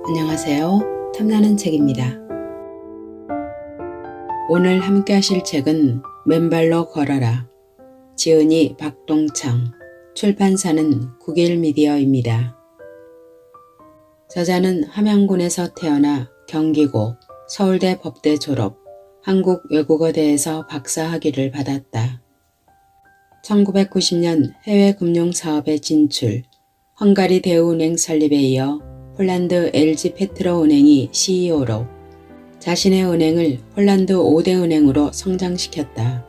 안녕하세요. 탐나는 책입니다. 오늘 함께 하실 책은 맨발로 걸어라. 지은이 박동창, 출판사는 국일미디어입니다. 저자는 함양군에서 태어나 경기고 서울대 법대 졸업, 한국외국어대에서 박사학위를 받았다. 1990년 해외 금융사업에 진출, 헝가리 대우은행 설립에 이어 폴란드 LG 페트로 은행이 CEO로 자신의 은행을 폴란드 5대 은행으로 성장시켰다.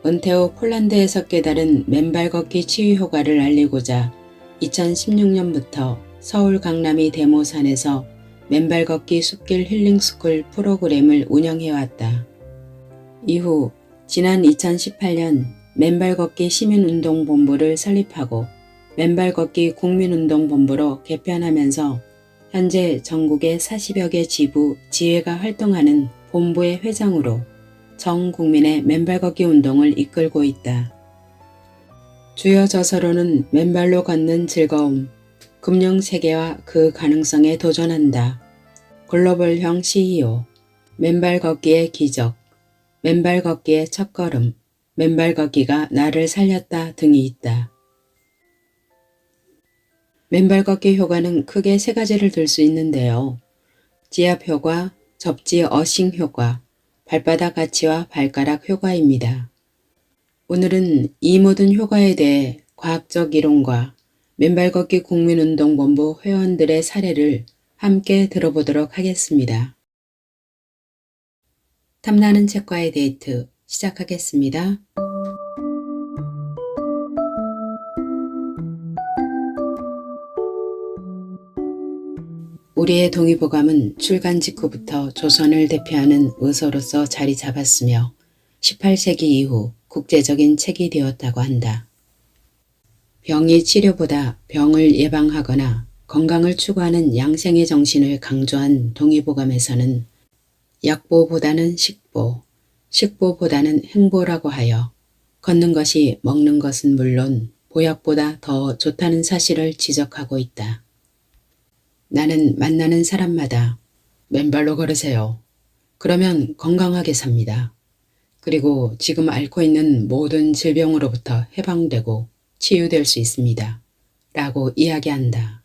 은퇴 후 폴란드에서 깨달은 맨발 걷기 치유 효과를 알리고자 2016년부터 서울 강남이 대모산에서 맨발 걷기 숲길 힐링스쿨 프로그램을 운영해왔다. 이후 지난 2018년 맨발 걷기 시민운동본부를 설립하고 맨발 걷기 국민운동본부로 개편하면서 현재 전국의 40여 개 지부, 지회가 활동하는 본부의 회장으로 전 국민의 맨발 걷기 운동을 이끌고 있다. 주요 저서로는 맨발로 걷는 즐거움, 금융 세계와 그 가능성에 도전한다. 글로벌형 CEO, 맨발 걷기의 기적, 맨발 걷기의 첫걸음, 맨발 걷기가 나를 살렸다 등이 있다. 맨발 걷기 효과는 크게 세 가지를 들 수 있는데요. 지압 효과, 접지 어싱 효과, 발바닥 가치와 발가락 효과입니다. 오늘은 이 모든 효과에 대해 과학적 이론과 맨발 걷기 국민운동본부 회원들의 사례를 함께 들어보도록 하겠습니다. 탐나는 책과의 데이트 시작하겠습니다. 우리의 동의보감은 출간 직후부터 조선을 대표하는 의서로서 자리 잡았으며 18세기 이후 국제적인 책이 되었다고 한다. 병이 치료보다 병을 예방하거나 건강을 추구하는 양생의 정신을 강조한 동의보감에서는 약보보다는 식보, 식보보다는 행보라고 하여 걷는 것이 먹는 것은 물론 보약보다 더 좋다는 사실을 지적하고 있다. 나는 만나는 사람마다 맨발로 걸으세요. 그러면 건강하게 삽니다. 그리고 지금 앓고 있는 모든 질병으로부터 해방되고 치유될 수 있습니다. 라고 이야기한다.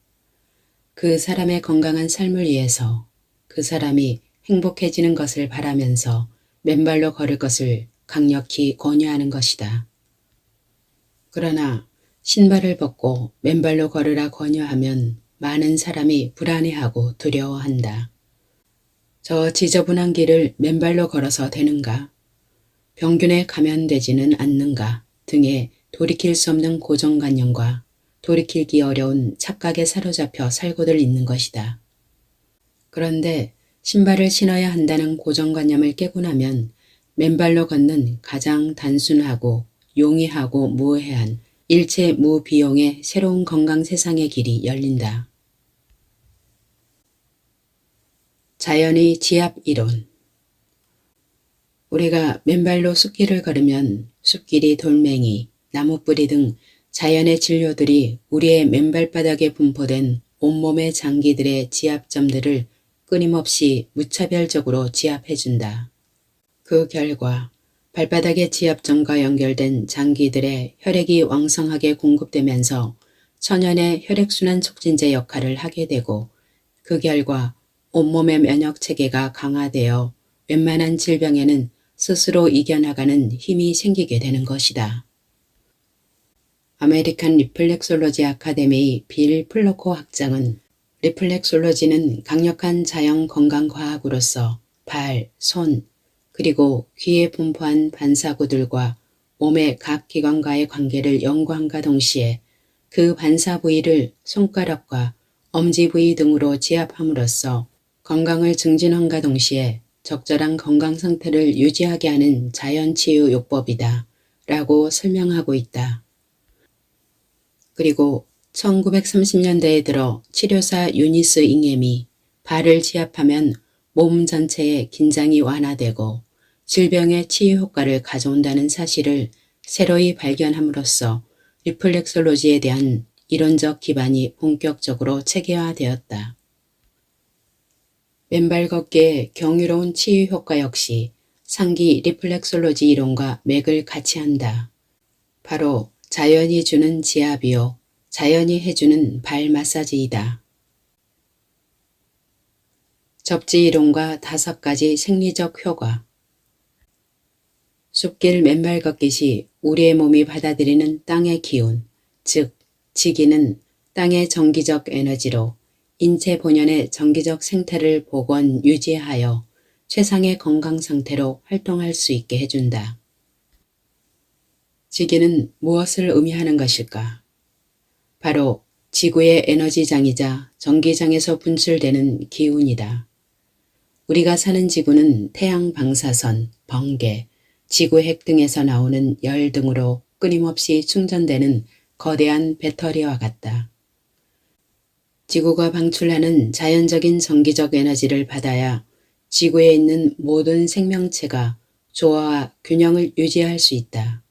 그 사람의 건강한 삶을 위해서 그 사람이 행복해지는 것을 바라면서 맨발로 걸을 것을 강력히 권유하는 것이다. 그러나 신발을 벗고 맨발로 걸으라 권유하면 많은 사람이 불안해하고 두려워한다. 저 지저분한 길을 맨발로 걸어서 되는가? 병균에 감염되지는 않는가? 등의 돌이킬 수 없는 고정관념과 돌이키기 어려운 착각에 사로잡혀 살고들 있는 것이다. 그런데 신발을 신어야 한다는 고정관념을 깨고 나면 맨발로 걷는 가장 단순하고 용이하고 무해한 일체 무비용의 새로운 건강 세상의 길이 열린다. 자연의 지압 이론. 우리가 맨발로 숲길을 걸으면 숲길이 돌멩이, 나무뿌리 등 자연의 진료들이 우리의 맨발바닥에 분포된 온몸의 장기들의 지압점들을 끊임없이 무차별적으로 지압해준다. 그 결과 발바닥의 지압점과 연결된 장기들의 혈액이 왕성하게 공급되면서 천연의 혈액순환 촉진제 역할을 하게 되고 그 결과 온몸의 면역체계가 강화되어 웬만한 질병에는 스스로 이겨나가는 힘이 생기게 되는 것이다. 아메리칸 리플렉솔로지 아카데미의 빌 플로코 학장은 리플렉솔로지는 강력한 자연 건강과학으로서 발, 손, 그리고 귀에 분포한 반사구들과 몸의 각 기관과의 관계를 연구함과 동시에 그 반사 부위를 손가락과 엄지 부위 등으로 지압함으로써 건강을 증진함과 동시에 적절한 건강 상태를 유지하게 하는 자연치유 요법이다 라고 설명하고 있다. 그리고 1930년대에 들어 치료사 유니스 잉햄이 발을 지압하면 몸 전체의 긴장이 완화되고 질병의 치유 효과를 가져온다는 사실을 새로이 발견함으로써 리플렉솔로지에 대한 이론적 기반이 본격적으로 체계화되었다. 맨발 걷기의 경이로운 치유 효과 역시 상기 리플렉솔로지 이론과 맥을 같이 한다. 바로 자연이 주는 지압이요, 자연이 해주는 발 마사지이다. 접지 이론과 5가지 생리적 효과. 숲길 맨발 걷기 시 우리의 몸이 받아들이는 땅의 기운, 즉 지기는 땅의 정기적 에너지로 인체 본연의 정기적 생태를 복원 유지하여 최상의 건강 상태로 활동할 수 있게 해준다. 지기는 무엇을 의미하는 것일까? 바로 지구의 에너지장이자 전기장에서 분출되는 기운이다. 우리가 사는 지구는 태양 방사선, 번개, 지구핵 등에서 나오는 열 등으로 끊임없이 충전되는 거대한 배터리와 같다. 지구가 방출하는 자연적인 전기적 에너지를 받아야 지구에 있는 모든 생명체가 조화와 균형을 유지할 수 있다.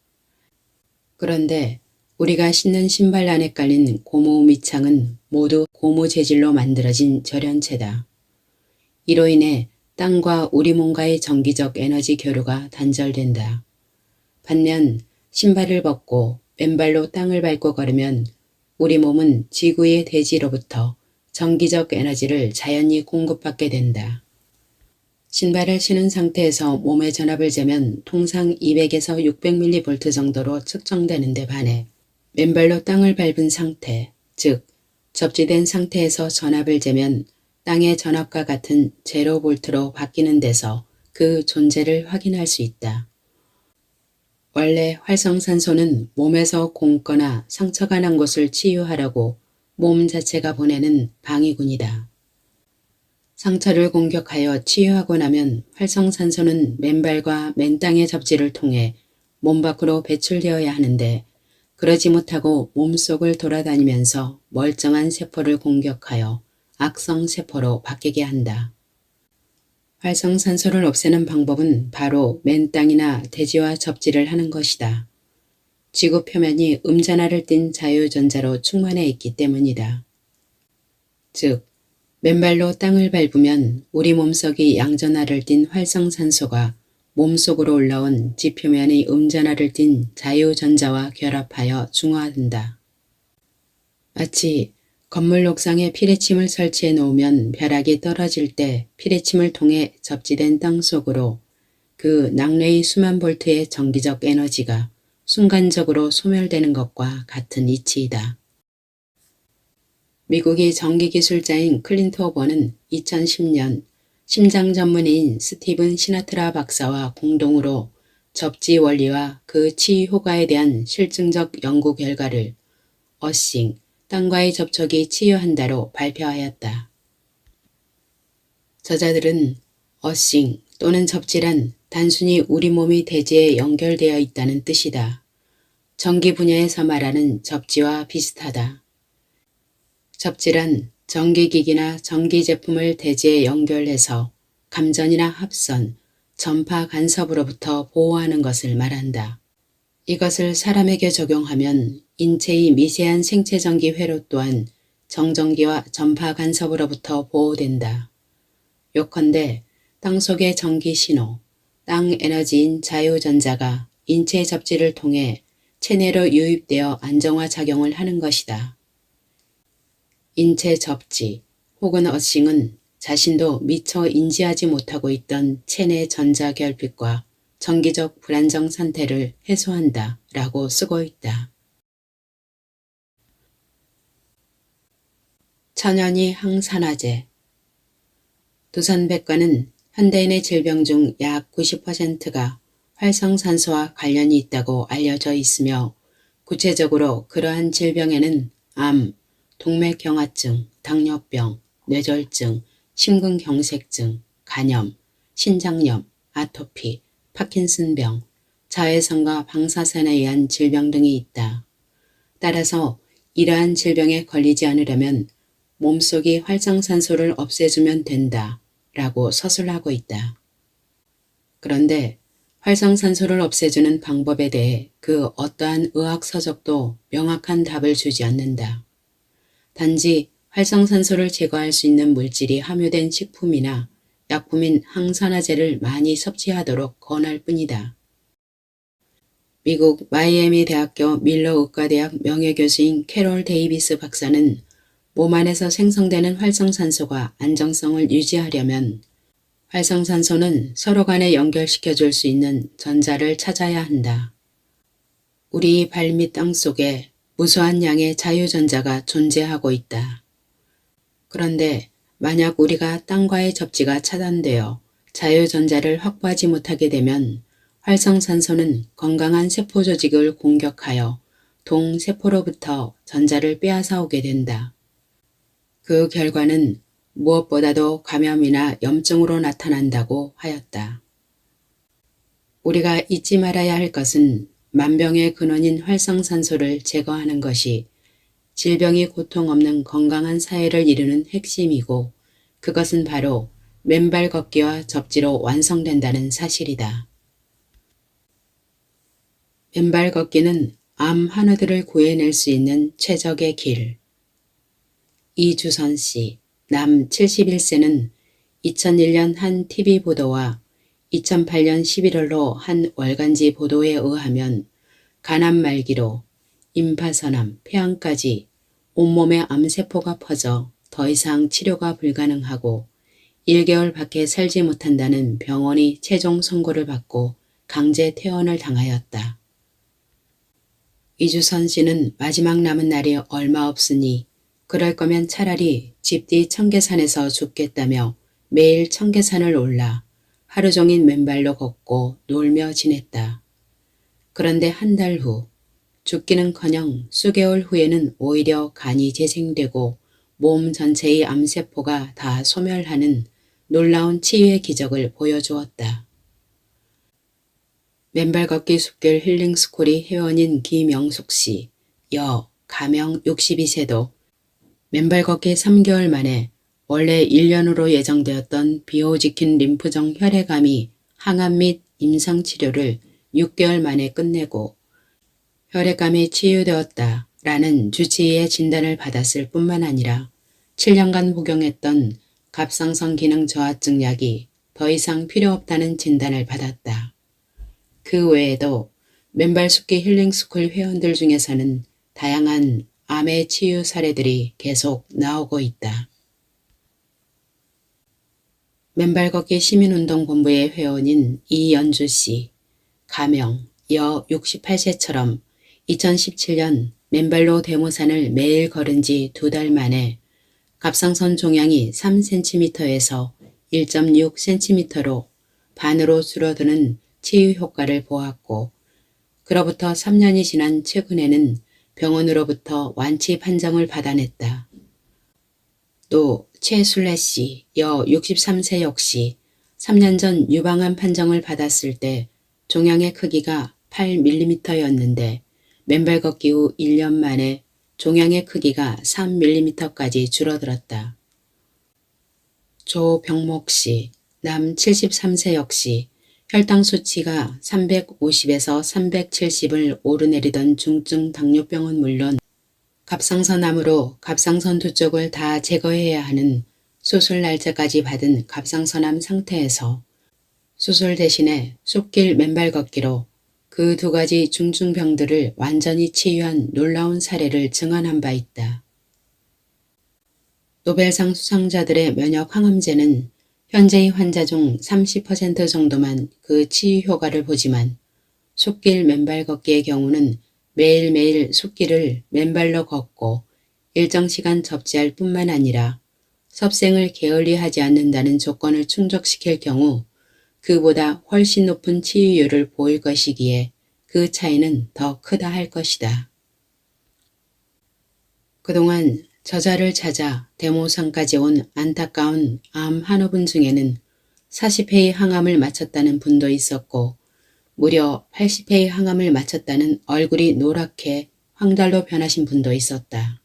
그런데 우리가 신는 신발 안에 깔린 고무 밑창은 모두 고무 재질로 만들어진 절연체다. 이로 인해 땅과 우리 몸과의 정기적 에너지 교류가 단절된다. 반면 신발을 벗고 맨발로 땅을 밟고 걸으면 우리 몸은 지구의 대지로부터 정기적 에너지를 자연히 공급받게 된다. 신발을 신은 상태에서 몸의 전압을 재면 통상 200에서 600mV 정도로 측정되는데 반해 맨발로 땅을 밟은 상태, 즉 접지된 상태에서 전압을 재면 땅의 전압과 같은 제로볼트로 바뀌는 데서 그 존재를 확인할 수 있다. 원래 활성산소는 몸에서 곪거나 상처가 난 곳을 치유하려고 몸 자체가 보내는 방위군이다. 상처를 공격하여 치유하고 나면 활성산소는 맨발과 맨땅의 접지를 통해 몸 밖으로 배출되어야 하는데 그러지 못하고 몸속을 돌아다니면서 멀쩡한 세포를 공격하여 악성세포로 바뀌게 한다. 활성산소를 없애는 방법은 바로 맨땅이나 대지와 접지를 하는 것이다. 지구 표면이 음전하를 띤 자유전자로 충만해 있기 때문이다. 즉, 맨발로 땅을 밟으면 우리 몸속이 양전하를 띤 활성산소가 몸속으로 올라온 지표면의 음전하를 띤 자유전자와 결합하여 중화한다. 마치 건물 옥상에 피레침을 설치해 놓으면 벼락이 떨어질 때 피레침을 통해 접지된 땅 속으로 그 낙뢰의 수만 볼트의 전기적 에너지가 순간적으로 소멸되는 것과 같은 이치이다. 미국의 전기기술자인 클린트 호버는 2010년 심장 전문의인 스티븐 시나트라 박사와 공동으로 접지 원리와 그 치유 효과에 대한 실증적 연구 결과를 어싱, 땅과의 접촉이 치유한다로 발표하였다. 저자들은 어싱 또는 접지란 단순히 우리 몸이 대지에 연결되어 있다는 뜻이다. 전기 분야에서 말하는 접지와 비슷하다. 접지란 전기기기나 전기제품을 대지에 연결해서 감전이나 합선, 전파 간섭으로부터 보호하는 것을 말한다. 이것을 사람에게 적용하면 인체의 미세한 생체전기 회로 또한 정전기와 전파 간섭으로부터 보호된다. 요컨대 땅속의 전기 신호, 땅 에너지인 자유전자가 인체 접지를 통해 체내로 유입되어 안정화 작용을 하는 것이다. 인체 접지 혹은 어싱은 자신도 미처 인지하지 못하고 있던 체내 전자 결핍과 정기적 불안정 상태를 해소한다 라고 쓰고 있다. 천연이 항산화제. 두선백과는 현대인의 질병 중 약 90%가 활성산소와 관련이 있다고 알려져 있으며 구체적으로 그러한 질병에는 암, 동맥경화증, 당뇨병, 뇌졸중, 심근경색증, 간염, 신장염, 아토피, 파킨슨병, 자외선과 방사선에 의한 질병 등이 있다. 따라서 이러한 질병에 걸리지 않으려면 몸속의 활성산소를 없애주면 된다 라고 서술하고 있다. 그런데 활성산소를 없애주는 방법에 대해 그 어떠한 의학 서적도 명확한 답을 주지 않는다. 단지 활성산소를 제거할 수 있는 물질이 함유된 식품이나 약품인 항산화제를 많이 섭취하도록 권할 뿐이다. 미국 마이애미 대학교 밀러 의과대학 명예교수인 캐롤 데이비스 박사는 몸 안에서 생성되는 활성산소가 안정성을 유지하려면 활성산소는 서로 간에 연결시켜 줄 수 있는 전자를 찾아야 한다. 우리 발밑 땅 속에 무수한 양의 자유전자가 존재하고 있다. 그런데 만약 우리가 땅과의 접지가 차단되어 자유전자를 확보하지 못하게 되면 활성산소는 건강한 세포 조직을 공격하여 동세포로부터 전자를 빼앗아 오게 된다. 그 결과는 무엇보다도 감염이나 염증으로 나타난다고 하였다. 우리가 잊지 말아야 할 것은 만병의 근원인 활성산소를 제거하는 것이 질병이 고통 없는 건강한 사회를 이루는 핵심이고 그것은 바로 맨발 걷기와 접지로 완성된다는 사실이다. 맨발 걷기는 암 환우들을 구해낼 수 있는 최적의 길. 이주선 씨, 남 71세는 2001년 한 TV 보도와 2008년 11월로 한 월간지 보도에 의하면 간암 말기로 임파선암, 폐암까지 온몸에 암세포가 퍼져 더 이상 치료가 불가능하고 1개월 밖에 살지 못한다는 병원이 최종 선고를 받고 강제 퇴원을 당하였다. 이주선 씨는 마지막 남은 날이 얼마 없으니 그럴 거면 차라리 집 뒤 청계산에서 죽겠다며 매일 청계산을 올라 하루 종일 맨발로 걷고 놀며 지냈다. 그런데 한 달 후 죽기는커녕 수개월 후에는 오히려 간이 재생되고 몸 전체의 암세포가 다 소멸하는 놀라운 치유의 기적을 보여주었다. 맨발 걷기 숲길 힐링스쿨이 회원인 김영숙 씨, 여, 가명 62세도 맨발 걷기 3개월 만에 원래 1년으로 예정되었던 비호지킨 림프종 혈액암이 항암 및 임상치료를 6개월 만에 끝내고 혈액암이 치유되었다 라는 주치의의 진단을 받았을 뿐만 아니라 7년간 복용했던 갑상선 기능 저하증 약이 더 이상 필요 없다는 진단을 받았다. 그 외에도 맨발 숲기 힐링스쿨 회원들 중에서는 다양한 암의 치유 사례들이 계속 나오고 있다. 맨발 걷기 시민운동본부의 회원인 이연주 씨, 가명 여 68세처럼 2017년 맨발로 대모산을 매일 걸은 지 2달 만에 갑상선 종양이 3cm에서 1.6cm로 반으로 줄어드는 치유 효과를 보았고 그로부터 3년이 지난 최근에는 병원으로부터 완치 판정을 받아냈다. 또 최술래 씨, 여 63세 역시 3년 전 유방암 판정을 받았을 때 종양의 크기가 8mm였는데 맨발 걷기 후 1년 만에 종양의 크기가 3mm까지 줄어들었다. 조병목 씨, 남 73세 역시 혈당 수치가 350에서 370을 오르내리던 중증 당뇨병은 물론 갑상선암으로 갑상선 두 쪽을 다 제거해야 하는 수술 날짜까지 받은 갑상선암 상태에서 수술 대신에 숲길 맨발 걷기로 그 2가지 중증병들을 완전히 치유한 놀라운 사례를 증언한 바 있다. 노벨상 수상자들의 면역 항암제는 현재의 환자 중 30% 정도만 그 치유 효과를 보지만 숲길 맨발 걷기의 경우는 매일매일 숲길을 맨발로 걷고 일정 시간 접지할 뿐만 아니라 섭생을 게을리하지 않는다는 조건을 충족시킬 경우 그보다 훨씬 높은 치유율을 보일 것이기에 그 차이는 더 크다 할 것이다. 그동안 저자를 찾아 대모상까지 온 안타까운 암 환우분 중에는 40회의 항암을 마쳤다는 분도 있었고 무려 80회의 항암을 마쳤다는 얼굴이 노랗게 황달로 변하신 분도 있었다.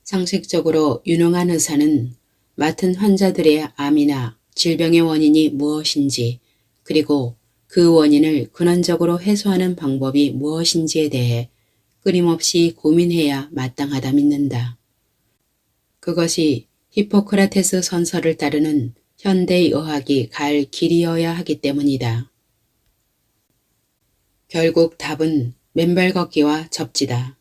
상식적으로 유능한 의사는 맡은 환자들의 암이나 질병의 원인이 무엇인지 그리고 그 원인을 근원적으로 해소하는 방법이 무엇인지에 대해 끊임없이 고민해야 마땅하다 믿는다. 그것이 히포크라테스 선서를 따르는 현대의학이 갈 길이어야 하기 때문이다. 결국 답은 맨발 걷기와 접지다.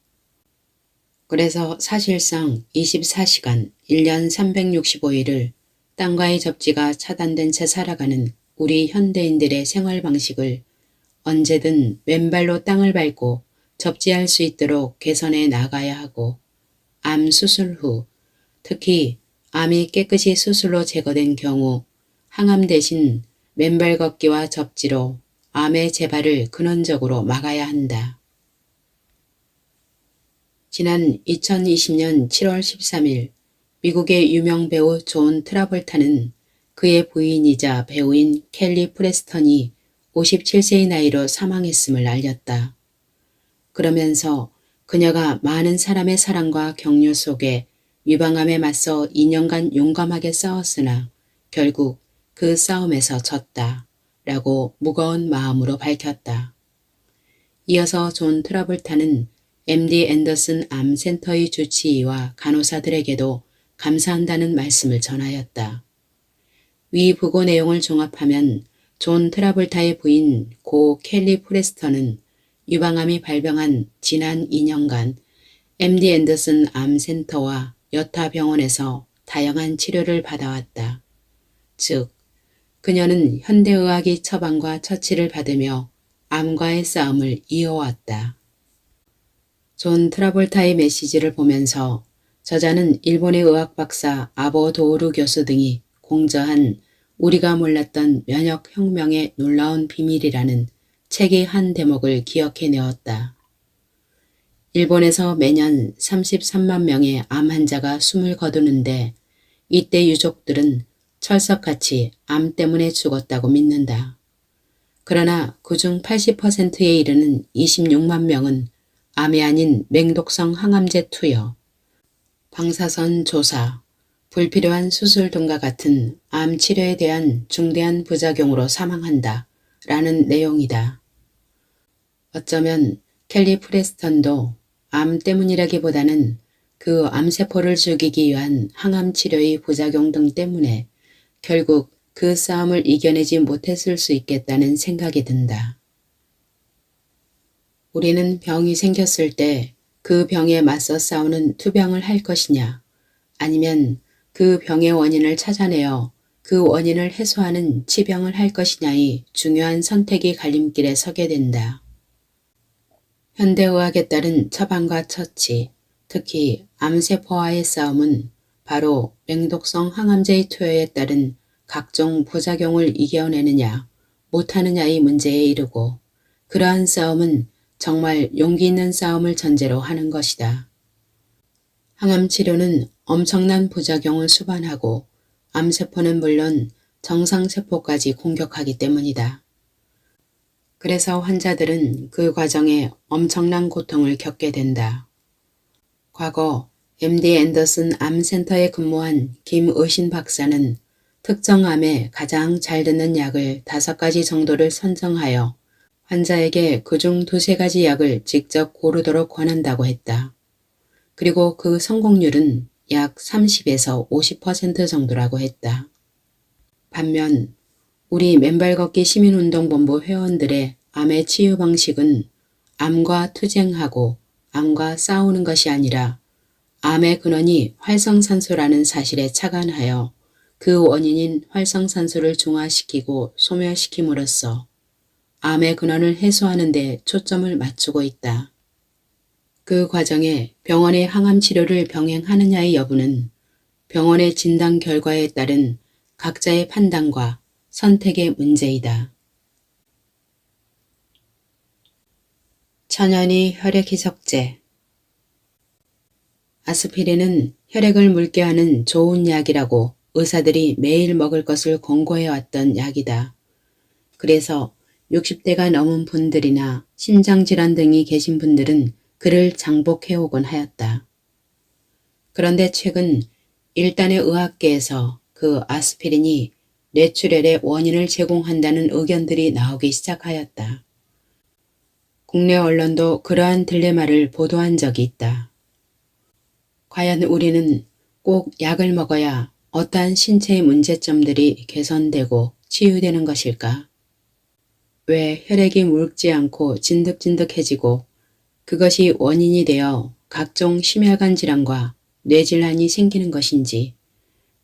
그래서 사실상 24시간 1년 365일을 땅과의 접지가 차단된 채 살아가는 우리 현대인들의 생활 방식을 언제든 왼발로 땅을 밟고 접지할 수 있도록 개선해 나가야 하고, 암 수술 후, 특히 암이 깨끗이 수술로 제거된 경우 항암 대신 맨발 걷기와 접지로 암의 재발을 근원적으로 막아야 한다. 지난 2020년 7월 13일 미국의 유명 배우 존 트라볼타는 그의 부인이자 배우인 켈리 프레스턴이 57세의 나이로 사망했음을 알렸다. 그러면서 그녀가 많은 사람의 사랑과 격려 속에 유방암에 맞서 2년간 용감하게 싸웠으나 결국 그 싸움에서 졌다 라고 무거운 마음으로 밝혔다. 이어서 존 트라볼타는 MD 앤더슨 암센터의 주치의와 간호사들에게도 감사한다는 말씀을 전하였다. 위 부고 내용을 종합하면 존 트라볼타의 부인 고 켈리 프레스턴은 유방암이 발병한 지난 2년간 MD 앤더슨 암센터와 여타 병원에서 다양한 치료를 받아왔다. 즉, 그녀는 현대의학의 처방과 처치를 받으며 암과의 싸움을 이어왔다. 존 트라볼타의 메시지를 보면서 저자는 일본의 의학 박사 아보 도우루 교수 등이 공저한 우리가 몰랐던 면역혁명의 놀라운 비밀이라는 책의 한 대목을 기억해내었다. 일본에서 매년 33만 명의 암 환자가 숨을 거두는데 이때 유족들은 철석같이 암 때문에 죽었다고 믿는다. 그러나 그중 80%에 이르는 26만 명은 암이 아닌 맹독성 항암제 투여, 방사선 조사, 불필요한 수술 등과 같은 암 치료에 대한 중대한 부작용으로 사망한다 라는 내용이다. 어쩌면 켈리 프레스턴도 암 때문이라기보다는 그 암세포를 죽이기 위한 항암 치료의 부작용 등 때문에 결국 그 싸움을 이겨내지 못했을 수 있겠다는 생각이 든다. 우리는 병이 생겼을 때 그 병에 맞서 싸우는 투병을 할 것이냐, 아니면 그 병의 원인을 찾아내어 그 원인을 해소하는 치병을 할 것이냐의 중요한 선택의 갈림길에 서게 된다. 현대의학에 따른 처방과 처치, 특히 암세포와의 싸움은 바로 맹독성 항암제의 투여에 따른 각종 부작용을 이겨내느냐 못하느냐의 문제에 이르고, 그러한 싸움은 정말 용기 있는 싸움을 전제로 하는 것이다. 항암 치료는 엄청난 부작용을 수반하고 암세포는 물론 정상세포까지 공격하기 때문이다. 그래서 환자들은 그 과정에 엄청난 고통을 겪게 된다. 과거 MD 앤더슨 암센터에 근무한 김의신 박사는 특정 암에 가장 잘 듣는 약을 5가지 정도를 선정하여 환자에게 그중 2-3가지 약을 직접 고르도록 권한다고 했다. 그리고 그 성공률은 약 30에서 50% 정도라고 했다. 반면 우리 맨발 걷기 시민운동본부 회원들의 암의 치유 방식은 암과 투쟁하고 암과 싸우는 것이 아니라 암의 근원이 활성산소라는 사실에 착안하여 그 원인인 활성산소를 중화시키고 소멸시킴으로써 암의 근원을 해소하는 데 초점을 맞추고 있다. 그 과정에 병원의 항암 치료를 병행하느냐의 여부는 병원의 진단 결과에 따른 각자의 판단과 선택의 문제이다. 천연의 혈액희석제. 아스피린은 혈액을 묽게 하는 좋은 약이라고 의사들이 매일 먹을 것을 권고해왔던 약이다. 그래서 60대가 넘은 분들이나 심장질환 등이 계신 분들은 그를 장복해오곤 하였다. 그런데 최근 일단의 의학계에서 그 아스피린이 뇌출혈의 원인을 제공한다는 의견들이 나오기 시작하였다. 국내 언론도 그러한 딜레마를 보도한 적이 있다. 과연 우리는 꼭 약을 먹어야 어떠한 신체의 문제점들이 개선되고 치유되는 것일까? 왜 혈액이 묽지 않고 진득진득해지고 그것이 원인이 되어 각종 심혈관 질환과 뇌질환이 생기는 것인지,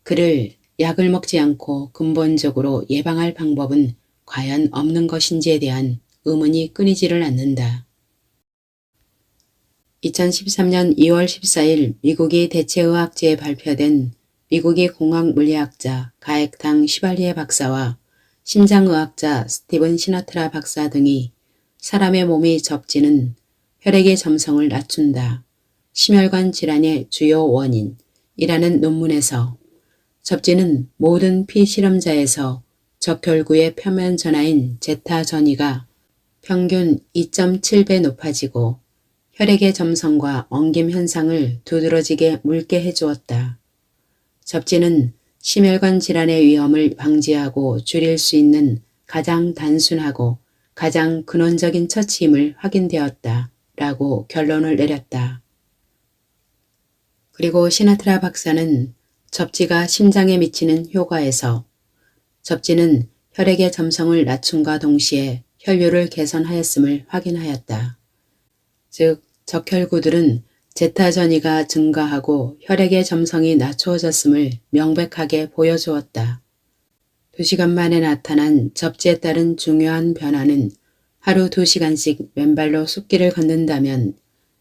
그를 약을 먹지 않고 근본적으로 예방할 방법은 과연 없는 것인지에 대한 의문이 끊이지를 않는다. 2013년 2월 14일 미국이 대체의학지에 발표된 미국의 공학물리학자 가액탕 슈발리에 박사와 심장의학자 스티븐 시나트라 박사 등이 사람의 몸의 접지는 혈액의 점성을 낮춘다. 심혈관 질환의 주요 원인이라는 논문에서 접지는 모든 피실험자에서 적혈구의 표면 전하인 제타 전이가 평균 2.7배 높아지고 혈액의 점성과 엉김 현상을 두드러지게 묽게 해주었다. 접지는 심혈관 질환의 위험을 방지하고 줄일 수 있는 가장 단순하고 가장 근원적인 처치임을 확인되었다. 라고 결론을 내렸다. 그리고 시나트라 박사는 접지가 심장에 미치는 효과에서 접지는 혈액의 점성을 낮춤과 동시에 혈류를 개선하였음을 확인하였다. 즉, 적혈구들은 제타 전이가 증가하고 혈액의 점성이 낮추어졌음을 명백하게 보여주었다. 2시간 만에 나타난 접지에 따른 중요한 변화는 하루 2시간씩 맨발로 숲길을 걷는다면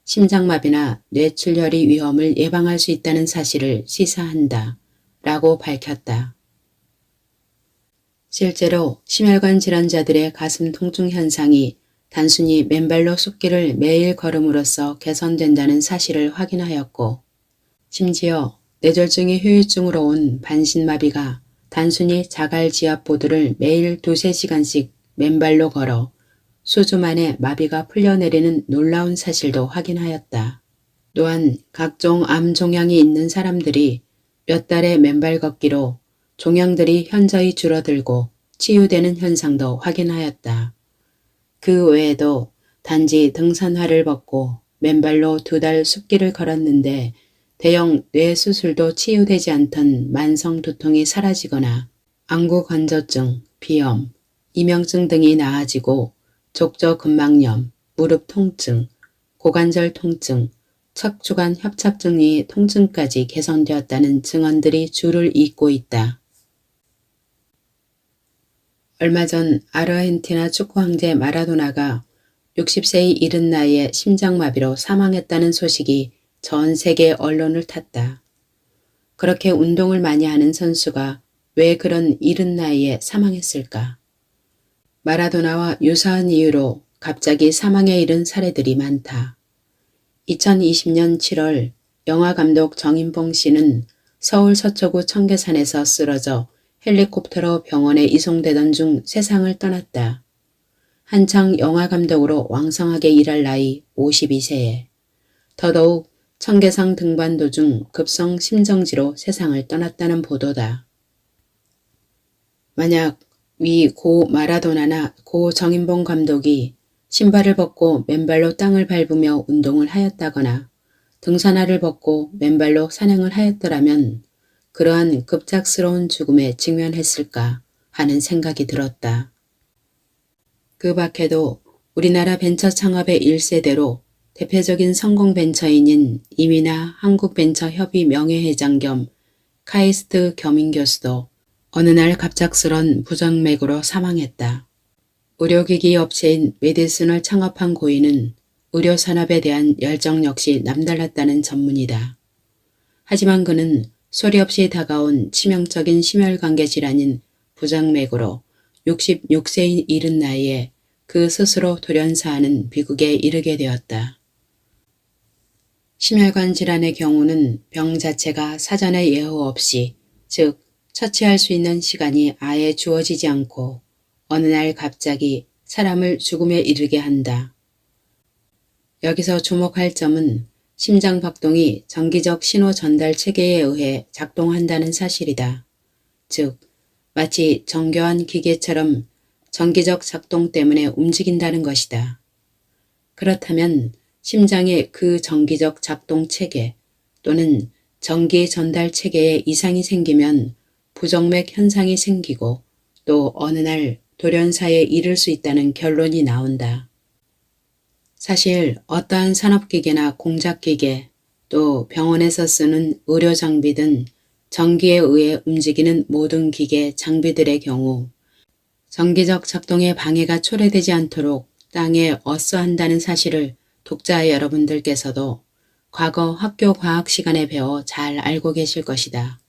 심장마비나 뇌출혈의 위험을 예방할 수 있다는 사실을 시사한다. 라고 밝혔다. 실제로 심혈관 질환자들의 가슴 통증 현상이 단순히 맨발로 숲길을 매일 걸음으로써 개선된다는 사실을 확인하였고, 심지어 뇌졸중의 후유증으로 온 반신마비가 단순히 자갈지압보드를 매일 2~3시간씩 맨발로 걸어 수주 만에 마비가 풀려내리는 놀라운 사실도 확인하였다. 또한 각종 암 종양이 있는 사람들이 몇 달의 맨발 걷기로 종양들이 현저히 줄어들고 치유되는 현상도 확인하였다. 그 외에도 단지 등산화를 벗고 맨발로 2달 숲길을 걸었는데 대형 뇌수술도 치유되지 않던 만성 두통이 사라지거나 안구건조증, 비염, 이명증 등이 나아지고 족저근막염, 무릎 통증, 고관절 통증, 척추관 협착증의 통증까지 개선되었다는 증언들이 줄을 잇고 있다. 얼마 전 아르헨티나 축구 황제 마라도나가 60세의 이른 나이에 심장마비로 사망했다는 소식이 전 세계 언론을 탔다. 그렇게 운동을 많이 하는 선수가 왜 그런 이른 나이에 사망했을까? 마라도나와 유사한 이유로 갑자기 사망에 이른 사례들이 많다. 2020년 7월 영화감독 정인봉 씨는 서울 서초구 청계산에서 쓰러져 헬리콥터로 병원에 이송되던 중 세상을 떠났다. 한창 영화감독으로 왕성하게 일할 나이 52세에 더더욱 청계산 등반 도중 급성 심정지로 세상을 떠났다는 보도다. 만약 위 고 마라도나나 고 정인봉 감독이 신발을 벗고 맨발로 땅을 밟으며 운동을 하였다거나 등산화를 벗고 맨발로 산행을 하였더라면 그러한 급작스러운 죽음에 직면했을까 하는 생각이 들었다. 그 밖에도 우리나라 벤처 창업의 1세대로 대표적인 성공 벤처인인 이민하 한국벤처협의 명예회장 겸 카이스트 겸임교수도 어느 날 갑작스런 부정맥으로 사망했다. 의료기기 업체인 메디슨을 창업한 고인은 의료산업에 대한 열정 역시 남달랐다는 전문이다. 하지만 그는 소리 없이 다가온 치명적인 심혈관계 질환인 부정맥으로 66세의 이른 나이에 그 스스로 돌연사하는 비극에 이르게 되었다. 심혈관 질환의 경우는 병 자체가 사전에 예후 없이, 즉 처치할 수 있는 시간이 아예 주어지지 않고 어느 날 갑자기 사람을 죽음에 이르게 한다. 여기서 주목할 점은 심장박동이 정기적 신호 전달 체계에 의해 작동한다는 사실이다. 즉, 마치 정교한 기계처럼 정기적 작동 때문에 움직인다는 것이다. 그렇다면 심장의 그 정기적 작동 체계 또는 전기 전달 체계에 이상이 생기면 부정맥 현상이 생기고 또 어느 날 돌연사에 이를 수 있다는 결론이 나온다. 사실 어떠한 산업기계나 공작기계 또 병원에서 쓰는 의료장비 등 전기에 의해 움직이는 모든 기계, 장비들의 경우 정기적 작동에 방해가 초래되지 않도록 땅에 어스한다는 사실을 독자 여러분들께서도 과거 학교 과학 시간에 배워 잘 알고 계실 것이다.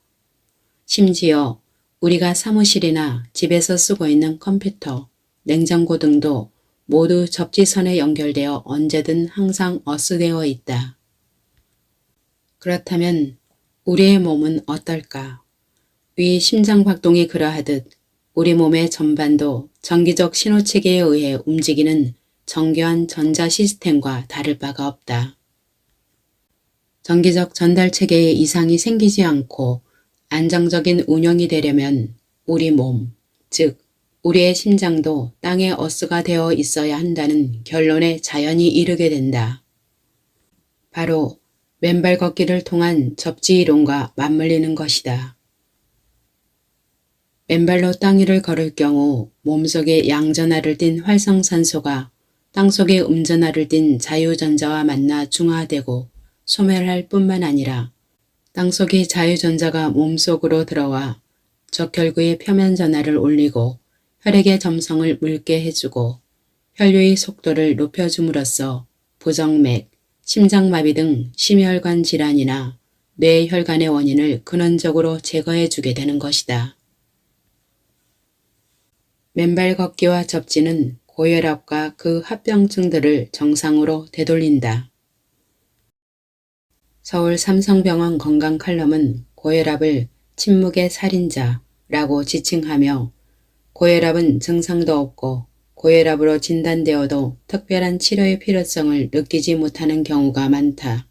심지어 우리가 사무실이나 집에서 쓰고 있는 컴퓨터, 냉장고 등도 모두 접지선에 연결되어 언제든 항상 어스되어 있다. 그렇다면 우리의 몸은 어떨까? 위 심장박동이 그러하듯 우리 몸의 전반도 전기적 신호체계에 의해 움직이는 정교한 전자 시스템과 다를 바가 없다. 전기적 전달체계에 이상이 생기지 않고 안정적인 운영이 되려면 우리 몸, 즉 우리의 심장도 땅의 어스가 되어 있어야 한다는 결론에 자연히 이르게 된다. 바로 맨발 걷기를 통한 접지 이론과 맞물리는 것이다. 맨발로 땅 위를 걸을 경우 몸속에 양전하를 띤 활성산소가 땅속에 음전하를 띤 자유전자와 만나 중화되고 소멸할 뿐만 아니라 땅속의 자유전자가 몸속으로 들어와 적혈구의 표면 전하를 올리고 혈액의 점성을 묽게 해주고 혈류의 속도를 높여줌으로써 부정맥, 심장마비 등 심혈관 질환이나 뇌혈관의 원인을 근원적으로 제거해주게 되는 것이다. 맨발 걷기와 접지는 고혈압과 그 합병증들을 정상으로 되돌린다. 서울 삼성병원 건강칼럼은 고혈압을 침묵의 살인자라고 지칭하며 고혈압은 증상도 없고 고혈압으로 진단되어도 특별한 치료의 필요성을 느끼지 못하는 경우가 많다.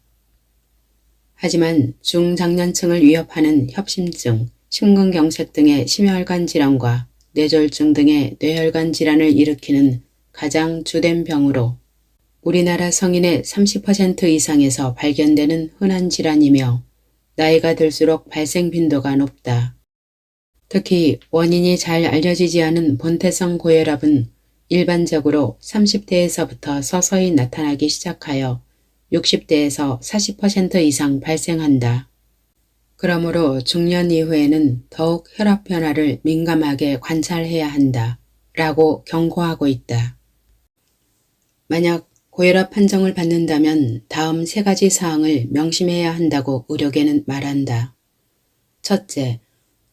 하지만 중장년층을 위협하는 협심증, 심근경색 등의 심혈관 질환과 뇌졸중 등의 뇌혈관 질환을 일으키는 가장 주된 병으로 우리나라 성인의 30% 이상에서 발견되는 흔한 질환이며 나이가 들수록 발생 빈도가 높다. 특히 원인이 잘 알려지지 않은 본태성 고혈압은 일반적으로 30대에서부터 서서히 나타나기 시작하여 60대에서 40% 이상 발생한다. 그러므로 중년 이후에는 더욱 혈압 변화를 민감하게 관찰해야 한다 라고 경고하고 있다. 만약 고혈압 판정을 받는다면 다음 3가지 사항을 명심해야 한다고 의료계는 말한다. 첫째,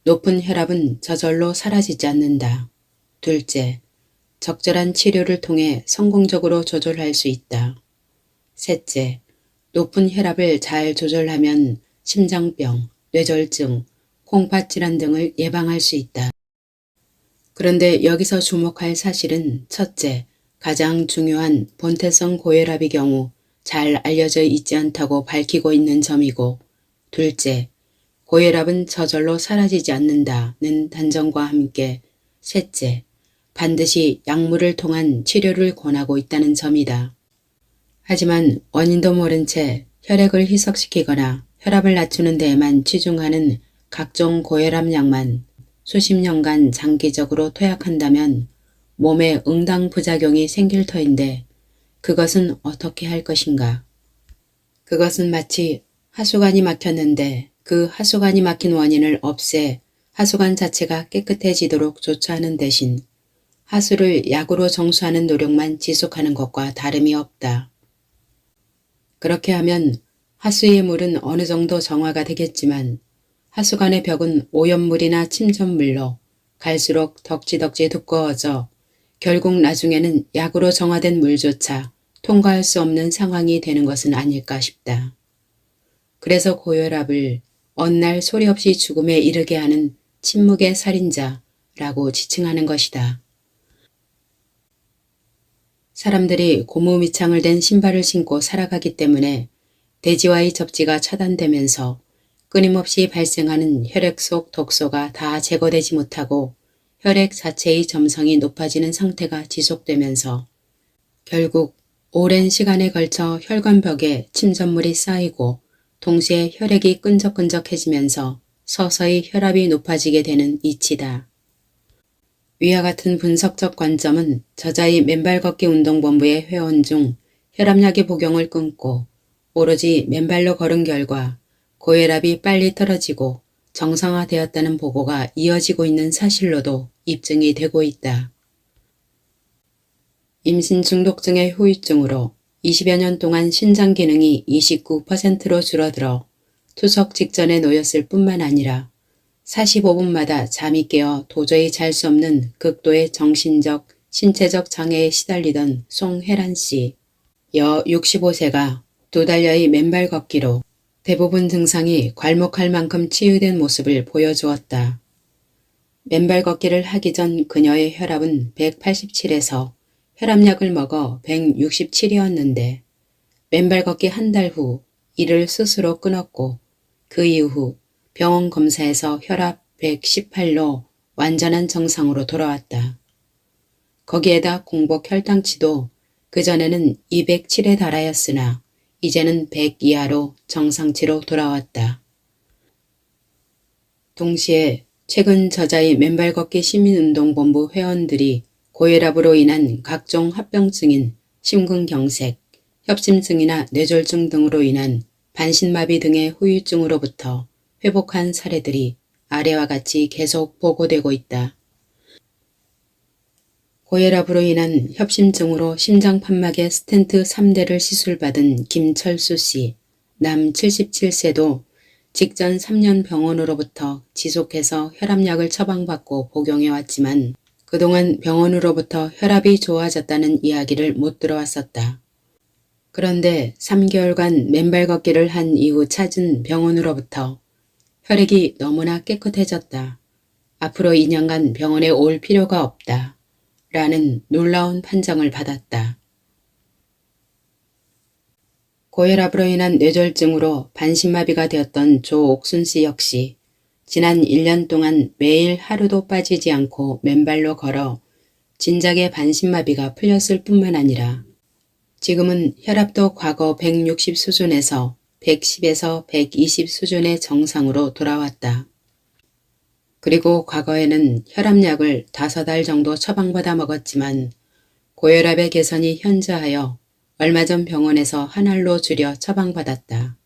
높은 혈압은 저절로 사라지지 않는다. 둘째, 적절한 치료를 통해 성공적으로 조절할 수 있다. 셋째, 높은 혈압을 잘 조절하면 심장병, 뇌졸중, 콩팥질환 등을 예방할 수 있다. 그런데 여기서 주목할 사실은 첫째, 가장 중요한 본태성 고혈압의 경우 잘 알려져 있지 않다고 밝히고 있는 점이고, 둘째, 고혈압은 저절로 사라지지 않는다는 단정과 함께 셋째, 반드시 약물을 통한 치료를 권하고 있다는 점이다. 하지만 원인도 모른 채 혈액을 희석시키거나 혈압을 낮추는 데에만 치중하는 각종 고혈압 약만 수십 년간 장기적으로 투약한다면 몸에 응당 부작용이 생길 터인데 그것은 어떻게 할 것인가? 그것은 마치 하수관이 막혔는데 그 하수관이 막힌 원인을 없애 하수관 자체가 깨끗해지도록 조처하는 대신 하수를 약으로 정수하는 노력만 지속하는 것과 다름이 없다. 그렇게 하면 하수의 물은 어느 정도 정화가 되겠지만 하수관의 벽은 오염물이나 침전물로 갈수록 덕지덕지 두꺼워져 결국 나중에는 약으로 정화된 물조차 통과할 수 없는 상황이 되는 것은 아닐까 싶다. 그래서 고혈압을 어느 날 소리 없이 죽음에 이르게 하는 침묵의 살인자라고 지칭하는 것이다. 사람들이 고무미창을 댄 신발을 신고 살아가기 때문에 대지와의 접지가 차단되면서 끊임없이 발생하는 혈액 속 독소가 다 제거되지 못하고 혈액 자체의 점성이 높아지는 상태가 지속되면서 결국 오랜 시간에 걸쳐 혈관벽에 침전물이 쌓이고 동시에 혈액이 끈적끈적해지면서 서서히 혈압이 높아지게 되는 이치다. 위와 같은 분석적 관점은 저자의 맨발 걷기 운동본부의 회원 중 혈압약의 복용을 끊고 오로지 맨발로 걸은 결과 고혈압이 빨리 떨어지고 정상화되었다는 보고가 이어지고 있는 사실로도 입증이 되고 있다. 임신 중독증의 후유증으로 20여 년 동안 신장 기능이 29%로 줄어들어 투석 직전에 놓였을 뿐만 아니라 45분마다 잠이 깨어 도저히 잘 수 없는 극도의 정신적, 신체적 장애에 시달리던 송혜란 씨, 여 65세가 2달여의 맨발 걷기로 대부분 증상이 괄목할 만큼 치유된 모습을 보여주었다. 맨발 걷기를 하기 전 그녀의 혈압은 187에서 혈압약을 먹어 167이었는데 맨발 걷기 한 달 후 이를 스스로 끊었고 그 이후 병원 검사에서 혈압 118로 완전한 정상으로 돌아왔다. 거기에다 공복 혈당치도 그전에는 207에 달하였으나 이제는 100 이하로 정상치로 돌아왔다. 동시에 최근 저자의 맨발 걷기 시민운동본부 회원들이 고혈압으로 인한 각종 합병증인 심근경색, 협심증이나 뇌졸중 등으로 인한 반신마비 등의 후유증으로부터 회복한 사례들이 아래와 같이 계속 보고되고 있다. 고혈압으로 인한 협심증으로 심장판막에 스텐트 3대를 시술받은 김철수 씨, 남 77세도 직전 3년 병원으로부터 지속해서 혈압약을 처방받고 복용해왔지만 그동안 병원으로부터 혈압이 좋아졌다는 이야기를 못 들어왔었다. 그런데 3개월간 맨발 걷기를 한 이후 찾은 병원으로부터 혈액이 너무나 깨끗해졌다. 앞으로 2년간 병원에 올 필요가 없다. 라는 놀라운 판정을 받았다. 고혈압으로 인한 뇌졸중으로 반신마비가 되었던 조옥순 씨 역시 지난 1년 동안 매일 하루도 빠지지 않고 맨발로 걸어 진작에 반신마비가 풀렸을 뿐만 아니라 지금은 혈압도 과거 160 수준에서 110에서 120 수준의 정상으로 돌아왔다. 그리고 과거에는 혈압약을 5알 정도 처방받아 먹었지만 고혈압의 개선이 현저하여 얼마 전 병원에서 한 알로 줄여 처방받았다.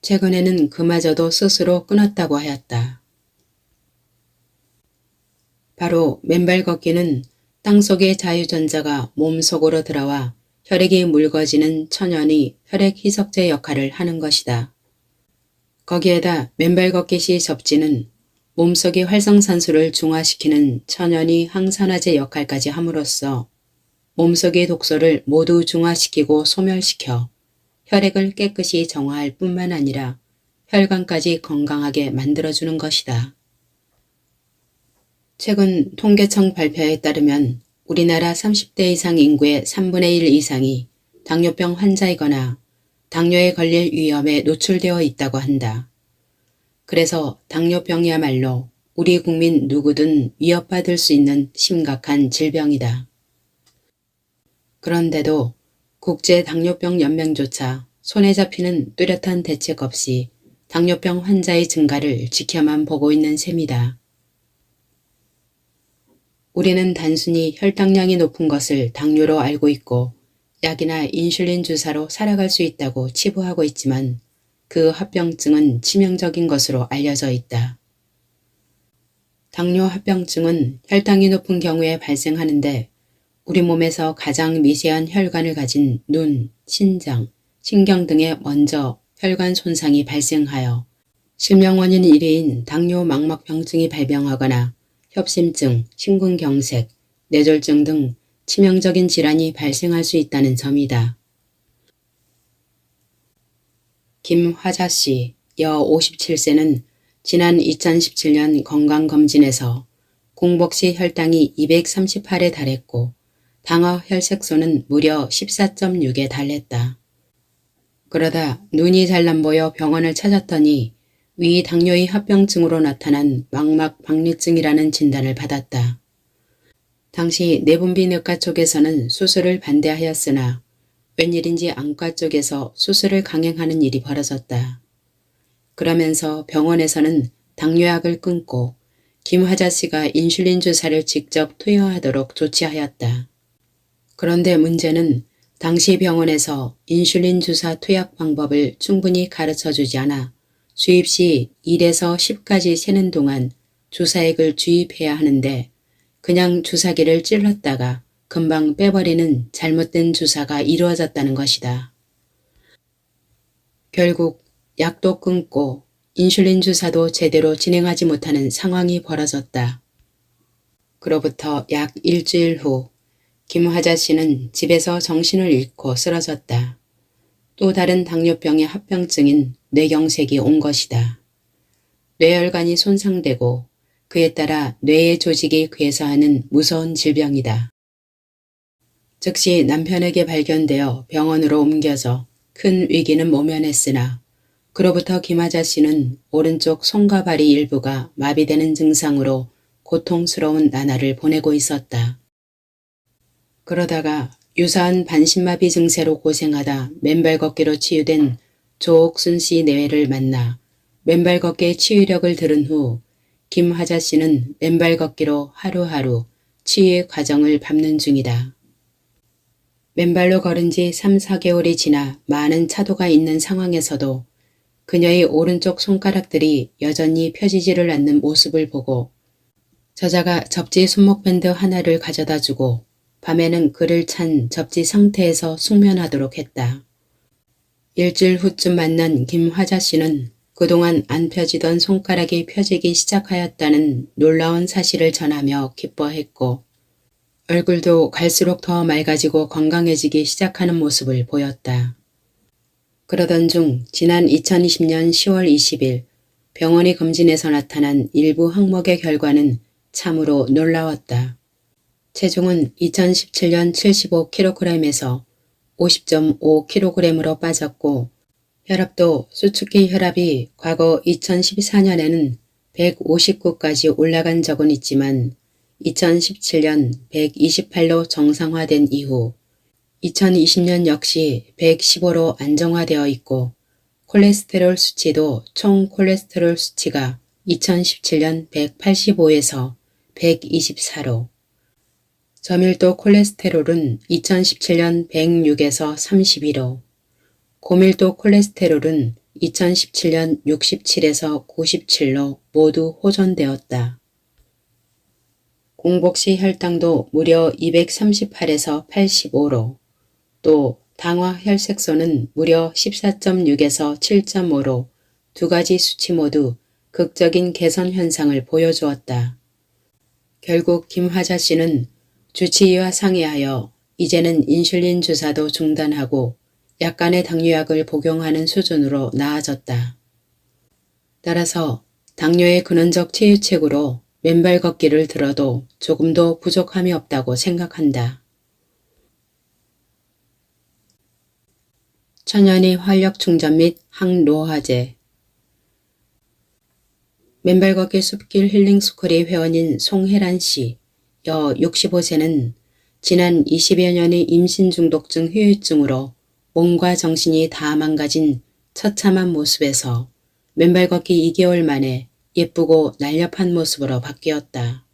최근에는 그마저도 스스로 끊었다고 하였다. 바로 맨발 걷기는 땅속의 자유전자가 몸속으로 들어와 혈액이 묽어지는 천연의 혈액 희석제 역할을 하는 것이다. 거기에다 맨발 걷기 시 접지는 몸속의 활성산소를 중화시키는 천연의 항산화제 역할까지 함으로써 몸속의 독소를 모두 중화시키고 소멸시켜 혈액을 깨끗이 정화할 뿐만 아니라 혈관까지 건강하게 만들어주는 것이다. 최근 통계청 발표에 따르면 우리나라 30대 이상 인구의 3분의 1 이상이 당뇨병 환자이거나 당뇨에 걸릴 위험에 노출되어 있다고 한다. 그래서 당뇨병이야말로 우리 국민 누구든 위협받을 수 있는 심각한 질병이다. 그런데도 국제당뇨병연맹조차 손에 잡히는 뚜렷한 대책 없이 당뇨병 환자의 증가를 지켜만 보고 있는 셈이다. 우리는 단순히 혈당량이 높은 것을 당뇨로 알고 있고 약이나 인슐린 주사로 살아갈 수 있다고 치부하고 있지만 그 합병증은 치명적인 것으로 알려져 있다. 당뇨 합병증은 혈당이 높은 경우에 발생하는데 우리 몸에서 가장 미세한 혈관을 가진 눈, 신장, 신경 등에 먼저 혈관 손상이 발생하여 실명 원인 1위인 당뇨 망막병증이 발병하거나 협심증, 심근경색, 뇌졸중 등 치명적인 질환이 발생할 수 있다는 점이다. 김화자 씨, 여 57세는 지난 2017년 건강검진에서 공복시 혈당이 238에 달했고 당화 혈색소는 무려 14.6에 달했다. 그러다 눈이 잘 안 보여 병원을 찾았더니 위 당뇨의 합병증으로 나타난 망막 박리증이라는 진단을 받았다. 당시 내분비내과 쪽에서는 수술을 반대하였으나 웬일인지 안과 쪽에서 수술을 강행하는 일이 벌어졌다. 그러면서 병원에서는 당뇨약을 끊고 김화자 씨가 인슐린 주사를 직접 투여하도록 조치하였다. 그런데 문제는 당시 병원에서 인슐린 주사 투약 방법을 충분히 가르쳐주지 않아 주입 시 1에서 10까지 세는 동안 주사액을 주입해야 하는데 그냥 주사기를 찔렀다가 금방 빼버리는 잘못된 주사가 이루어졌다는 것이다. 결국 약도 끊고 인슐린 주사도 제대로 진행하지 못하는 상황이 벌어졌다. 그로부터 약 일주일 후 김화자 씨는 집에서 정신을 잃고 쓰러졌다. 또 다른 당뇨병의 합병증인 뇌경색이 온 것이다. 뇌혈관이 손상되고 그에 따라 뇌의 조직이 괴사하는 무서운 질병이다. 즉시 남편에게 발견되어 병원으로 옮겨져 큰 위기는 모면했으나 그로부터 김화자 씨는 오른쪽 손과 발이 일부가 마비되는 증상으로 고통스러운 나날을 보내고 있었다. 그러다가 유사한 반신마비 증세로 고생하다 맨발 걷기로 치유된 조옥순 씨 내외를 만나 맨발 걷기의 치유력을 들은 후 김화자 씨는 맨발 걷기로 하루하루 치유의 과정을 밟는 중이다. 맨발로 걸은 지 3, 4개월이 지나 많은 차도가 있는 상황에서도 그녀의 오른쪽 손가락들이 여전히 펴지지를 않는 모습을 보고 저자가 접지 손목밴드 하나를 가져다 주고 밤에는 그를 찬 접지 상태에서 숙면하도록 했다. 일주일 후쯤 만난 김화자 씨는 그동안 안 펴지던 손가락이 펴지기 시작하였다는 놀라운 사실을 전하며 기뻐했고 얼굴도 갈수록 더 맑아지고 건강해지기 시작하는 모습을 보였다. 그러던 중 지난 2020년 10월 20일 병원이 검진에서 나타난 일부 항목의 결과는 참으로 놀라웠다. 체중은 2017년 75kg에서 50.5kg으로 빠졌고 혈압도 수축기 혈압이 과거 2014년에는 159까지 올라간 적은 있지만 2017년 128로 정상화된 이후 2020년 역시 115로 안정화되어 있고 콜레스테롤 수치도 총 콜레스테롤 수치가 2017년 185에서 124로 저밀도 콜레스테롤은 2017년 106에서 32로 고밀도 콜레스테롤은 2017년 67에서 97로 모두 호전되었다. 공복시 혈당도 무려 238에서 85로 또 당화 혈색소는 무려 14.6에서 7.5로 두 가지 수치 모두 극적인 개선 현상을 보여주었다. 결국 김화자 씨는 주치의와 상의하여 이제는 인슐린 주사도 중단하고 약간의 당뇨약을 복용하는 수준으로 나아졌다. 따라서 당뇨의 근원적 치유책으로 맨발 걷기를 들어도 조금도 부족함이 없다고 생각한다. 천연의 활력 충전 및 항노화제 맨발 걷기 숲길 힐링 스쿨의 회원인 송혜란 씨, 여 65세는 지난 20여 년의 임신 중독증 후유증으로 몸과 정신이 다 망가진 처참한 모습에서 맨발 걷기 2개월 만에 예쁘고 날렵한 모습으로 바뀌었다.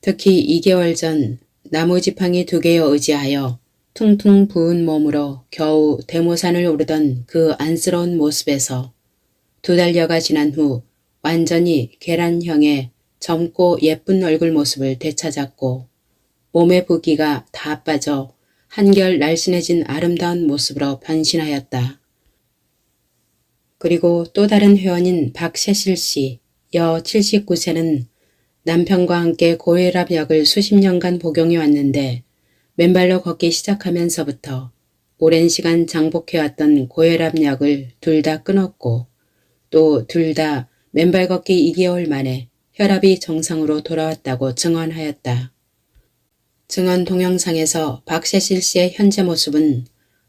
특히 2개월 전 나무 지팡이 2개에 의지하여 퉁퉁 부은 몸으로 겨우 대모산을 오르던 그 안쓰러운 모습에서 2달여가 지난 후 완전히 계란형의 젊고 예쁜 얼굴 모습을 되찾았고 몸의 붓기가 다 빠져 한결 날씬해진 아름다운 모습으로 변신하였다. 그리고 또 다른 회원인 박세실 씨, 여 79세는 남편과 함께 고혈압 약을 수십 년간 복용해 왔는데 맨발로 걷기 시작하면서부터 오랜 시간 장복해왔던 고혈압 약을 둘 다 끊었고 또 둘 다 맨발 걷기 2개월 만에 혈압이 정상으로 돌아왔다고 증언하였다. 증언 동영상에서 박세실 씨의 현재 모습은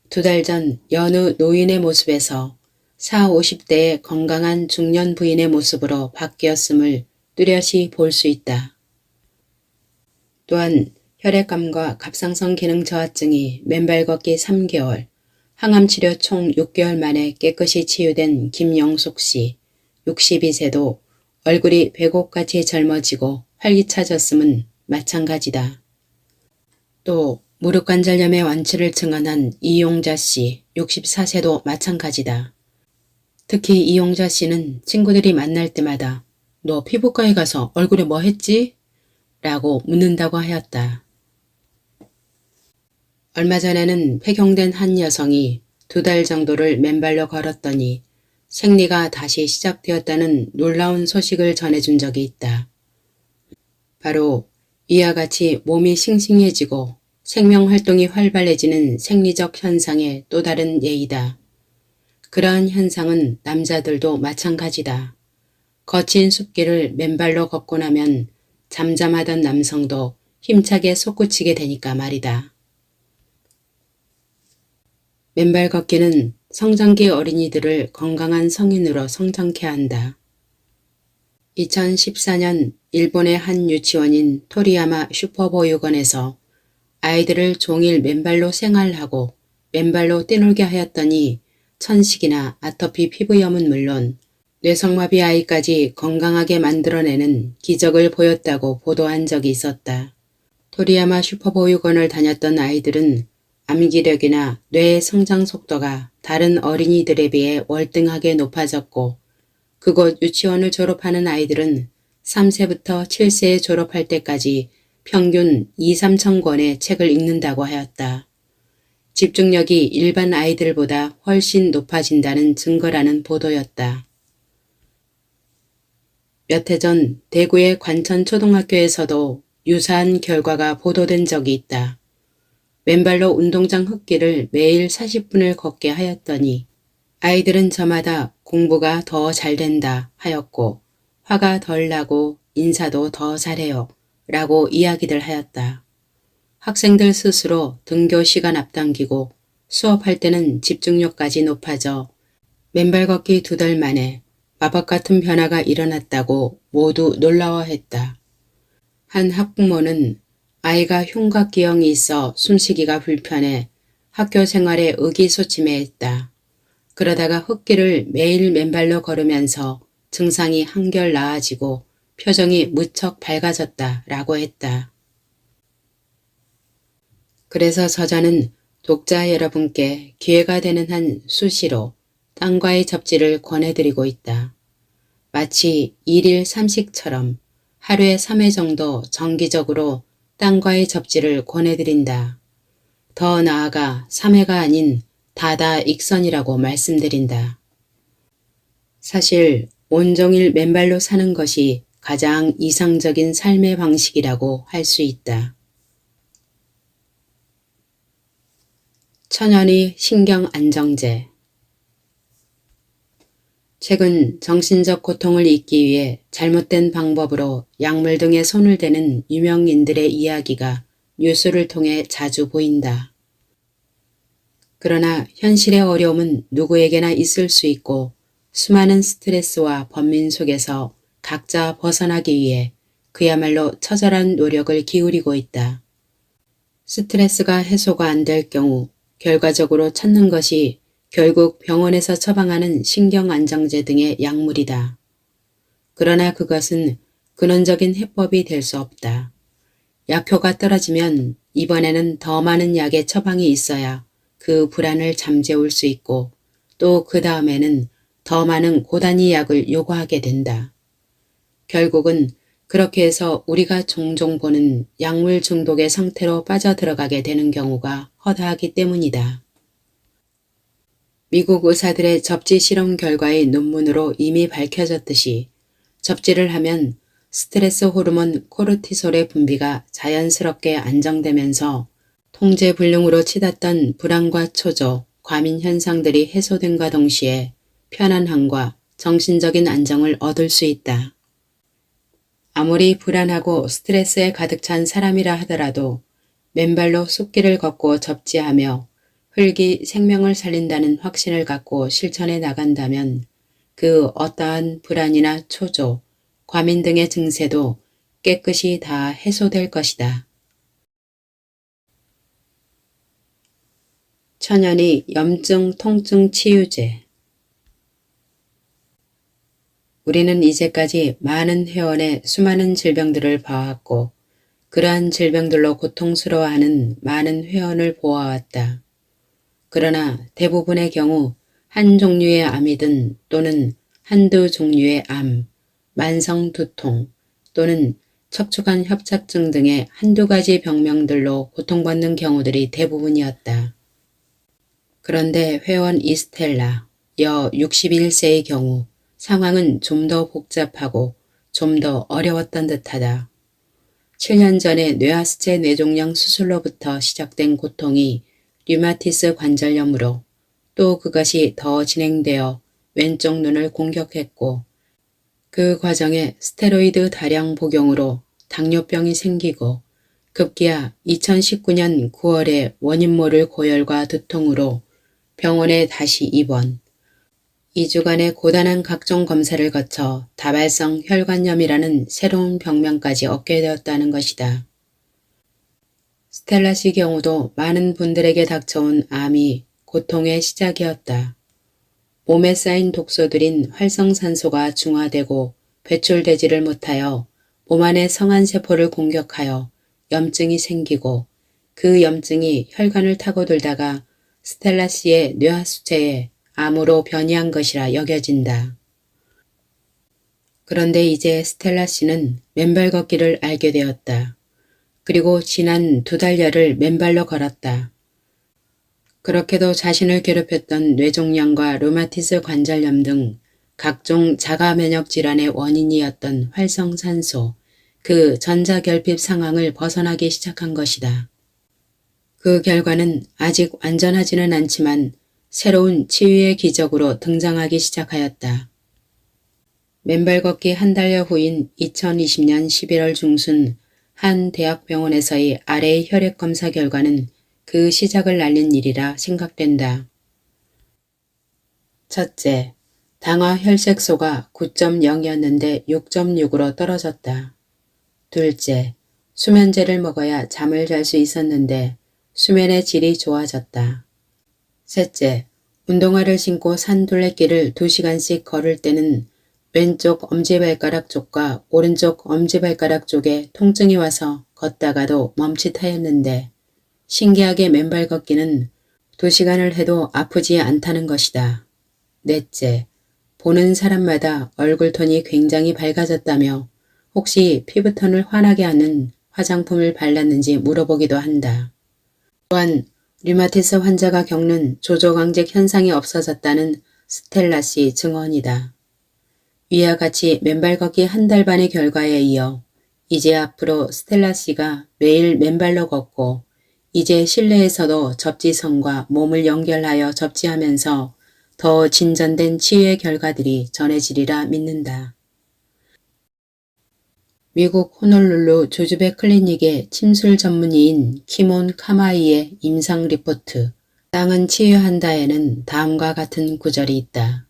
2달 전 여느 노인의 모습에서 40, 50대의 건강한 중년 부인의 모습으로 바뀌었음을 뚜렷이 볼 수 있다. 또한 혈액암과 갑상선 기능 저하증이 맨발 걷기 3개월, 항암치료 총 6개월 만에 깨끗이 치유된 김영숙 씨, 62세도 얼굴이 백옥같이 젊어지고 활기차졌음은 마찬가지다. 또 무릎관절염의 완치를 증언한 이용자 씨, 64세도 마찬가지다. 특히 이용자 씨는 친구들이 만날 때마다 너 피부과에 가서 얼굴에 뭐 했지? 라고 묻는다고 하였다. 얼마 전에는 폐경된 한 여성이 2달 정도를 맨발로 걸었더니 생리가 다시 시작되었다는 놀라운 소식을 전해준 적이 있다. 바로 이와 같이 몸이 싱싱해지고 생명활동이 활발해지는 생리적 현상의 또 다른 예이다. 그러한 현상은 남자들도 마찬가지다. 거친 숲길을 맨발로 걷고 나면 잠잠하던 남성도 힘차게 솟구치게 되니까 말이다. 맨발 걷기는 성장기 어린이들을 건강한 성인으로 성장케 한다. 2014년 일본의 한 유치원인 토리야마 슈퍼보육원에서 아이들을 종일 맨발로 생활하고 맨발로 뛰놀게 하였더니 천식이나 아토피 피부염은 물론 뇌성마비 아이까지 건강하게 만들어내는 기적을 보였다고 보도한 적이 있었다. 토리야마 슈퍼보육원을 다녔던 아이들은 암기력이나 뇌의 성장 속도가 다른 어린이들에 비해 월등하게 높아졌고 그곳 유치원을 졸업하는 아이들은 3세부터 7세에 졸업할 때까지 평균 2~3천 권의 책을 읽는다고 하였다. 집중력이 일반 아이들보다 훨씬 높아진다는 증거라는 보도였다. 몇 해 전 대구의 관천초등학교에서도 유사한 결과가 보도된 적이 있다. 맨발로 운동장 흙길을 매일 40분을 걷게 하였더니 아이들은 저마다 공부가 더 잘 된다 하였고 화가 덜 나고 인사도 더 잘해요 라고 이야기들 하였다. 학생들 스스로 등교 시간 앞당기고 수업할 때는 집중력까지 높아져 맨발 걷기 2달 만에 마법 같은 변화가 일어났다고 모두 놀라워했다. 한 학부모는 아이가 흉곽기형이 있어 숨쉬기가 불편해 학교 생활에 의기소침해했다. 그러다가 흙길을 매일 맨발로 걸으면서 증상이 한결 나아지고 표정이 무척 밝아졌다 라고 했다. 그래서 저자는 독자 여러분께 기회가 되는 한 수시로 땅과의 접지를 권해드리고 있다. 마치 일일 삼식처럼 하루에 3회 정도 정기적으로 땅과의 접지를 권해드린다. 더 나아가 3회가 아닌 다다익선이라고 말씀드린다. 사실 온종일 맨발로 사는 것이 가장 이상적인 삶의 방식이라고 할 수 있다. 천연의 신경안정제. 최근 정신적 고통을 잊기 위해 잘못된 방법으로 약물 등에 손을 대는 유명인들의 이야기가 뉴스를 통해 자주 보인다. 그러나 현실의 어려움은 누구에게나 있을 수 있고 수많은 스트레스와 번민 속에서 각자 벗어나기 위해 그야말로 처절한 노력을 기울이고 있다. 스트레스가 해소가 안 될 경우 결과적으로 찾는 것이 결국 병원에서 처방하는 신경안정제 등의 약물이다. 그러나 그것은 근원적인 해법이 될 수 없다. 약효가 떨어지면 이번에는 더 많은 약의 처방이 있어야 그 불안을 잠재울 수 있고 또 그 다음에는 더 많은 고단위 약을 요구하게 된다. 결국은 그렇게 해서 우리가 종종 보는 약물 중독의 상태로 빠져들어가게 되는 경우가 허다하기 때문이다. 미국 의사들의 접지 실험 결과의 논문으로 이미 밝혀졌듯이 접지를 하면 스트레스 호르몬 코르티솔의 분비가 자연스럽게 안정되면서 통제불능으로 치닫던 불안과 초조, 과민 현상들이 해소됨과 동시에 편안함과 정신적인 안정을 얻을 수 있다. 아무리 불안하고 스트레스에 가득 찬 사람이라 하더라도 맨발로 숲길을 걷고 접지하며 흙이 생명을 살린다는 확신을 갖고 실천해 나간다면 그 어떠한 불안이나 초조, 과민 등의 증세도 깨끗이 다 해소될 것이다. 천연의 염증 통증 치유제. 우리는 이제까지 많은 회원의 수많은 질병들을 봐왔고 그러한 질병들로 고통스러워하는 많은 회원을 보아왔다. 그러나 대부분의 경우 한 종류의 암이든 또는 한두 종류의 암, 만성 두통 또는 척추관 협착증 등의 한두 가지 병명들로 고통받는 경우들이 대부분이었다. 그런데 회원 이스텔라, 여 61세의 경우 상황은 좀 더 복잡하고 좀 더 어려웠던 듯하다. 7년 전에 뇌하수체 뇌종양 수술로부터 시작된 고통이 류마티스 관절염으로 또 그것이 더 진행되어 왼쪽 눈을 공격했고 그 과정에 스테로이드 다량 복용으로 당뇨병이 생기고 급기야 2019년 9월에 원인 모를 고열과 두통으로 병원에 다시 입원. 2주간의 고단한 각종 검사를 거쳐 다발성 혈관염이라는 새로운 병명까지 얻게 되었다는 것이다. 스텔라 씨 경우도 많은 분들에게 닥쳐온 암이 고통의 시작이었다. 몸에 쌓인 독소들인 활성산소가 중화되고 배출되지를 못하여 몸 안의 성안세포를 공격하여 염증이 생기고 그 염증이 혈관을 타고 돌다가 스텔라 씨의 뇌하수체에 암으로 변이한 것이라 여겨진다. 그런데 이제 스텔라 씨는 맨발 걷기를 알게 되었다. 그리고 지난 2달여를 맨발로 걸었다. 그렇게도 자신을 괴롭혔던 뇌종양과 류마티스 관절염 등 각종 자가 면역 질환의 원인이었던 활성산소, 그 전자결핍 상황을 벗어나기 시작한 것이다. 그 결과는 아직 완전하지는 않지만 새로운 치유의 기적으로 등장하기 시작하였다. 맨발 걷기 한 달여 후인 2020년 11월 중순 한 대학병원에서의 아래의 혈액 검사 결과는 그 시작을 알린 일이라 생각된다. 첫째, 당화 혈색소가 9.0이었는데 6.6으로 떨어졌다. 둘째, 수면제를 먹어야 잠을 잘 수 있었는데 수면의 질이 좋아졌다. 셋째, 운동화를 신고 산둘레길을 2시간씩 걸을 때는 왼쪽 엄지발가락 쪽과 오른쪽 엄지발가락 쪽에 통증이 와서 걷다가도 멈칫하였는데 신기하게 맨발 걷기는 2시간을 해도 아프지 않다는 것이다. 넷째, 보는 사람마다 얼굴톤이 굉장히 밝아졌다며 혹시 피부톤을 환하게 하는 화장품을 발랐는지 물어보기도 한다. 또한 류마티스 환자가 겪는 조조강직 현상이 없어졌다는 스텔라 씨 증언이다. 위와 같이 맨발 걷기 한 달 반의 결과에 이어 이제 앞으로 스텔라 씨가 매일 맨발로 걷고 이제 실내에서도 접지선과 몸을 연결하여 접지하면서 더 진전된 치유의 결과들이 전해지리라 믿는다. 미국 호놀룰루 조주베 클리닉의 침술 전문의인 키몬 카마이의 임상 리포트 땅은 치유한다에는 다음과 같은 구절이 있다.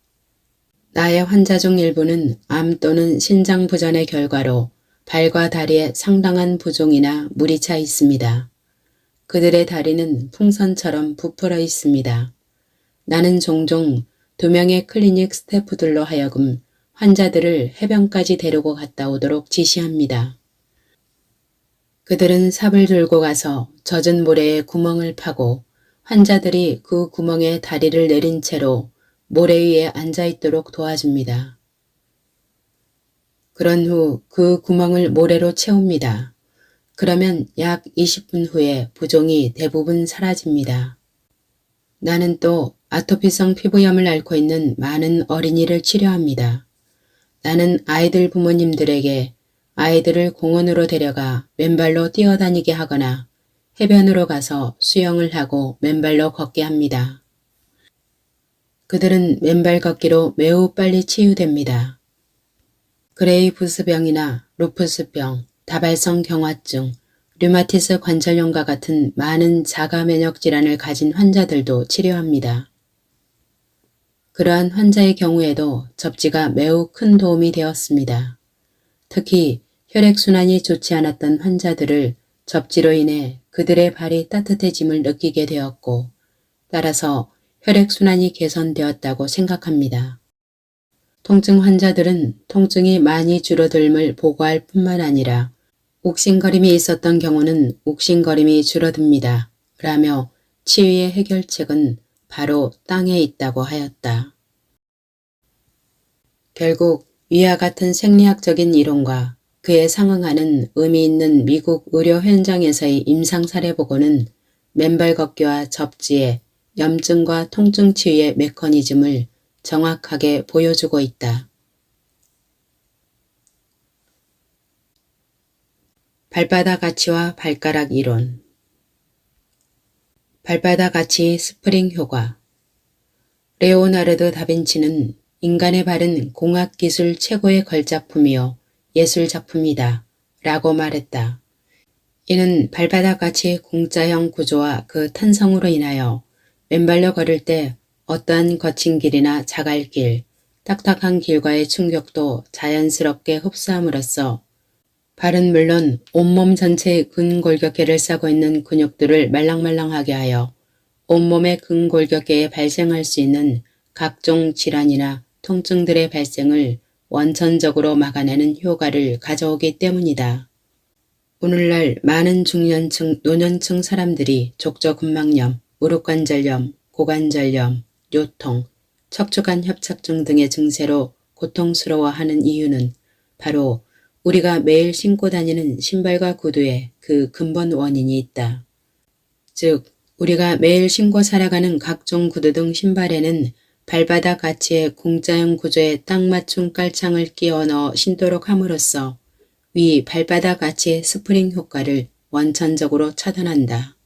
나의 환자 중 일부는 암 또는 신장 부전의 결과로 발과 다리에 상당한 부종이나 물이 차 있습니다. 그들의 다리는 풍선처럼 부풀어 있습니다. 나는 종종 2명의 클리닉 스태프들로 하여금 환자들을 해변까지 데리고 갔다 오도록 지시합니다. 그들은 삽을 들고 가서 젖은 모래에 구멍을 파고 환자들이 그 구멍에 다리를 내린 채로 모래 위에 앉아있도록 도와줍니다. 그런 후 그 구멍을 모래로 채웁니다. 그러면 약 20분 후에 부종이 대부분 사라집니다. 나는 또 아토피성 피부염을 앓고 있는 많은 어린이를 치료합니다. 나는 아이들 부모님들에게 아이들을 공원으로 데려가 맨발로 뛰어다니게 하거나 해변으로 가서 수영을 하고 맨발로 걷게 합니다. 그들은 맨발 걷기로 매우 빨리 치유됩니다. 그레이부스병이나 루푸스병, 다발성 경화증, 류마티스 관절염과 같은 많은 자가 면역 질환을 가진 환자들도 치료합니다. 그러한 환자의 경우에도 접지가 매우 큰 도움이 되었습니다. 특히 혈액순환이 좋지 않았던 환자들을 접지로 인해 그들의 발이 따뜻해짐을 느끼게 되었고 따라서 혈액순환이 개선되었다고 생각합니다. 통증 환자들은 통증이 많이 줄어듦을 보고할 뿐만 아니라 욱신거림이 있었던 경우는 욱신거림이 줄어듭니다. 라며 치유의 해결책은 바로 땅에 있다고 하였다. 결국 위와 같은 생리학적인 이론과 그에 상응하는 의미 있는 미국 의료 현장에서의 임상사례 보고는 맨발 걷기와 접지의 염증과 통증 치유의 메커니즘을 정확하게 보여주고 있다. 발바닥 아치와 발가락 이론. 발바닥 아치 스프링 효과. 레오나르도 다빈치는 인간의 발은 공학기술 최고의 걸작품이요 예술작품이다 라고 말했다. 이는 발바닥 아치의 공자형 구조와 그 탄성으로 인하여 맨발로 걸을 때 어떠한 거친 길이나 자갈길, 딱딱한 길과의 충격도 자연스럽게 흡수함으로써 발은 물론 온몸 전체의 근골격계를 싸고 있는 근육들을 말랑말랑하게 하여 온몸의 근골격계에 발생할 수 있는 각종 질환이나 통증들의 발생을 원천적으로 막아내는 효과를 가져오기 때문이다. 오늘날 많은 중년층, 노년층 사람들이 족저근막염, 무릎관절염, 고관절염, 요통, 척추관 협착증 등의 증세로 고통스러워하는 이유는 바로 우리가 매일 신고 다니는 신발과 구두에 그 근본 원인이 있다. 즉, 우리가 매일 신고 살아가는 각종 구두 등 신발에는 발바닥 아치의 공자형 구조에 딱 맞춘 깔창을 끼워 넣어 신도록 함으로써 위 발바닥 아치의 스프링 효과를 원천적으로 차단한다.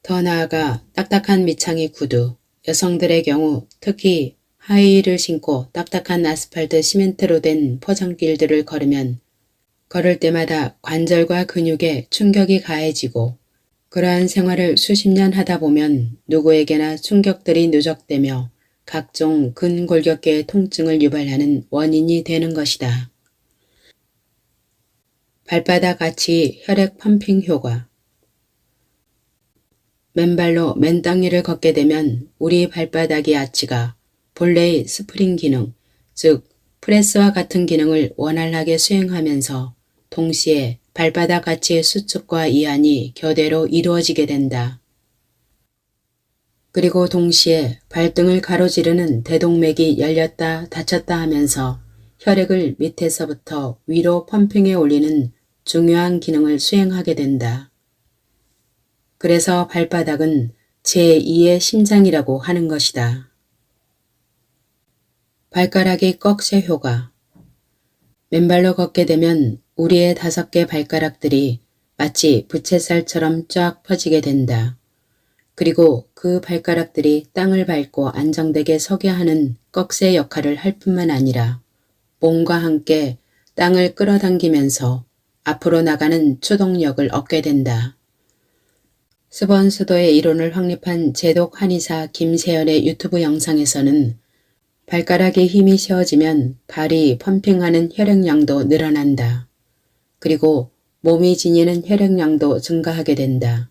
더 나아가 딱딱한 밑창의 구두, 여성들의 경우 특히 하이힐을 신고 딱딱한 아스팔트 시멘트로 된 포장길들을 걸으면 걸을 때마다 관절과 근육에 충격이 가해지고 그러한 생활을 수십 년 하다 보면 누구에게나 충격들이 누적되며 각종 근골격계의 통증을 유발하는 원인이 되는 것이다. 발바닥 아치 혈액 펌핑 효과. 맨발로 맨땅 위를 걷게 되면 우리 발바닥의 아치가 본래의 스프링 기능, 즉 프레스와 같은 기능을 원활하게 수행하면서 동시에 발바닥 아치의 수축과 이완이 교대로 이루어지게 된다. 그리고 동시에 발등을 가로지르는 대동맥이 열렸다 닫혔다 하면서 혈액을 밑에서부터 위로 펌핑해 올리는 중요한 기능을 수행하게 된다. 그래서 발바닥은 제2의 심장이라고 하는 것이다. 발가락의 꺽쇠 효과. 맨발로 걷게 되면 우리의 5개 발가락들이 마치 부채살처럼 쫙 펴지게 된다. 그리고 그 발가락들이 땅을 밟고 안정되게 서게 하는 꺽쇠 역할을 할 뿐만 아니라 몸과 함께 땅을 끌어당기면서 앞으로 나가는 추동력을 얻게 된다. 스번수도의 이론을 확립한 제독 한의사 김세연의 유튜브 영상에서는 발가락에 힘이 세워지면 발이 펌핑하는 혈액량도 늘어난다. 그리고 몸이 지니는 혈액량도 증가하게 된다.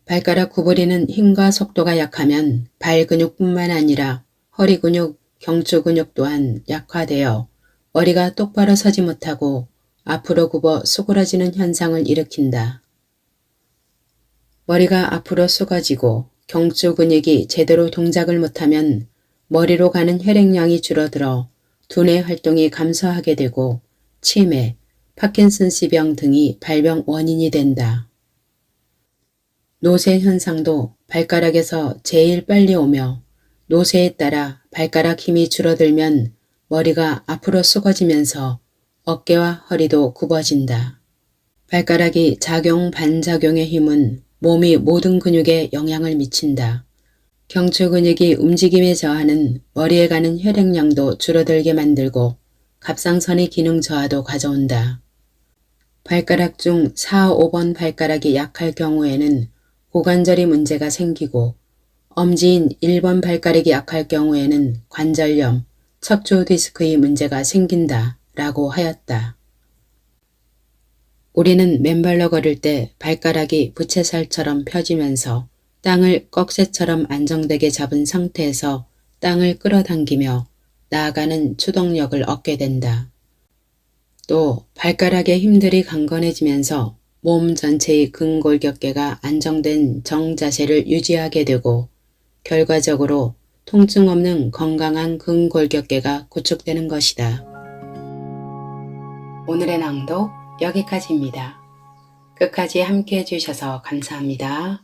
발가락 구부리는 힘과 속도가 약하면 발 근육뿐만 아니라 허리 근육, 경추 근육 또한 약화되어 머리가 똑바로 서지 못하고 앞으로 굽어 수그러지는 현상을 일으킨다. 머리가 앞으로 숙어지고 경추 근육이 제대로 동작을 못하면 머리로 가는 혈액량이 줄어들어 두뇌 활동이 감소하게 되고 치매, 파킨슨스병 등이 발병 원인이 된다. 노쇠 현상도 발가락에서 제일 빨리 오며 노쇠에 따라 발가락 힘이 줄어들면 머리가 앞으로 숙어지면서 어깨와 허리도 굽어진다. 발가락이 작용 반작용의 힘은 몸의 모든 근육에 영향을 미친다. 경추 근육이 움직임에 저하는 머리에 가는 혈액량도 줄어들게 만들고 갑상선의 기능 저하도 가져온다. 발가락 중 4, 5번 발가락이 약할 경우에는 고관절이 문제가 생기고 엄지인 1번 발가락이 약할 경우에는 관절염, 척추 디스크의 문제가 생긴다 라고 하였다. 우리는 맨발로 걸을 때 발가락이 부채살처럼 펴지면서 땅을 꺽쇠처럼 안정되게 잡은 상태에서 땅을 끌어당기며 나아가는 추동력을 얻게 된다. 또 발가락의 힘들이 강건해지면서 몸 전체의 근골격계가 안정된 정자세를 유지하게 되고 결과적으로 통증 없는 건강한 근골격계가 구축되는 것이다. 오늘의 낭독 여기까지입니다. 끝까지 함께 해주셔서 감사합니다.